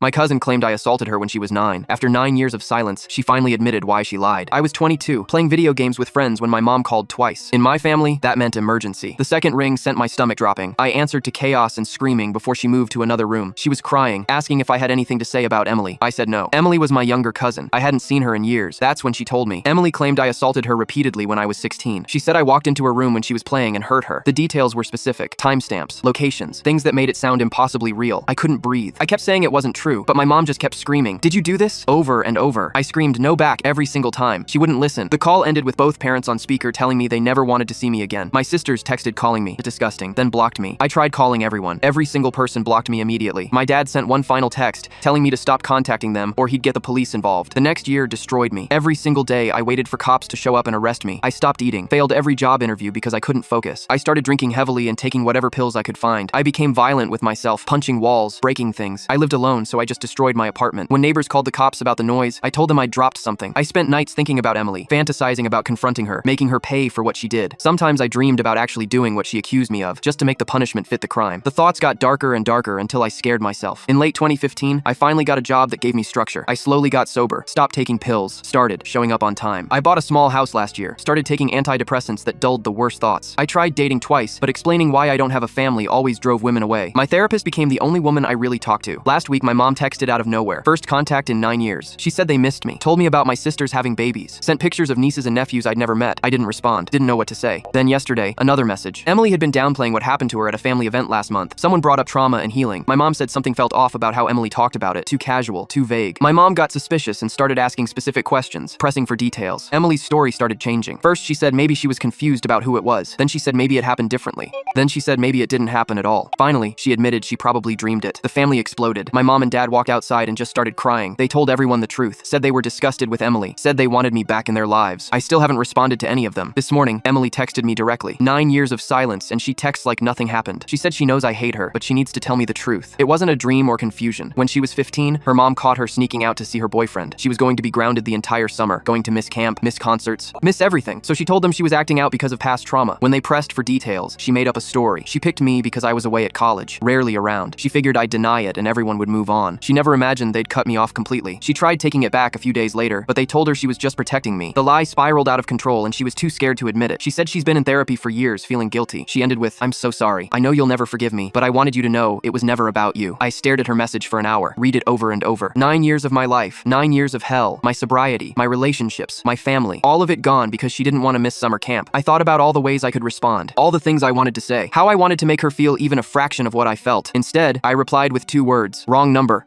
My cousin claimed I assaulted her when she was 9. After 9 years of silence, she finally admitted why she lied. I was 22, playing video games with friends when my mom called twice. In my family, that meant emergency. The second ring sent my stomach dropping. I answered to chaos and screaming before she moved to another room. She was crying, asking if I had anything to say about Emily. I said no. Emily was my younger cousin. I hadn't seen her in years. That's when she told me. Emily claimed I assaulted her repeatedly when I was 16. She said I walked into her room when she was playing and hurt her. The details were specific. Timestamps, locations, things that made it sound impossibly real. I couldn't breathe. I kept saying it wasn't true, but my mom just kept screaming, "Did you do this?" over and over. I screamed no back every single time. She wouldn't listen. The call ended with both parents on speaker telling me they never wanted to see me again. My sisters texted calling me, disgusting, then blocked me. I tried calling everyone. Every single person blocked me immediately. My dad sent one final text telling me to stop contacting them or he'd get the police involved. The next year destroyed me. Every single day I waited for cops to show up and arrest me. I stopped eating, failed every job interview because I couldn't focus. I started drinking heavily and taking whatever pills I could find. I became violent with myself, punching walls, breaking things. I lived alone, so I just destroyed my apartment. When neighbors called the cops about the noise, I told them I dropped something. I spent nights thinking about Emily, fantasizing about confronting her, making her pay for what she did. Sometimes I dreamed about actually doing what she accused me of, just to make the punishment fit the crime. The thoughts got darker and darker until I scared myself. In late 2015, I finally got a job that gave me structure. I slowly got sober, stopped taking pills, started showing up on time. I bought a small house last year, started taking antidepressants that dulled the worst thoughts. I tried dating twice, but explaining why I don't have a family always drove women away. My therapist became the only woman I really talked to. Last week, my mom texted out of nowhere. First contact in 9 years. She said they missed me, told me about my sisters having babies, sent pictures of nieces and nephews I'd never met. I didn't respond, didn't know what to say. Then yesterday, another message. Emily had been downplaying what happened to her at a family event last month. Someone brought up trauma and healing. My mom said something felt off about how Emily talked about it. Too casual, too vague. My mom got suspicious and started asking specific questions, pressing for details. Emily's story started changing. First, she said maybe she was confused about who it was. Then she said maybe it happened differently. Then she said maybe it didn't happen at all. Finally, she admitted she probably dreamed it. The family exploded. My mom and dad walked outside and just started crying. They told everyone the truth, said they were disgusted with Emily, said they wanted me back in their lives. I still haven't responded to any of them. This morning, Emily texted me directly. 9 years of silence, and she texts like nothing happened. She said she knows I hate her, but she needs to tell me the truth. It wasn't a dream or confusion. When she was 15, her mom caught her sneaking out to see her boyfriend. She was going to be grounded the entire summer, going to miss camp, miss concerts, miss everything. So she told them she was acting out because of past trauma. When they pressed for details, she made up a story. She picked me because I was away at college, rarely around. She figured I'd deny it and everyone would move on. She never imagined they'd cut me off completely. She tried taking it back a few days later, but they told her she was just protecting me. The lie spiraled out of control and she was too scared to admit it. She said she's been in therapy for years, feeling guilty. She ended with, "I'm so sorry. I know you'll never forgive me, but I wanted you to know it was never about you." I stared at her message for an hour, read it over and over. 9 years of my life, 9 years of hell, my sobriety, my relationships, my family, all of it gone because she didn't want to miss summer camp. I thought about all the ways I could respond, all the things I wanted to say, how I wanted to make her feel even a fraction of what I felt. Instead, I replied with 2 words, wrong number.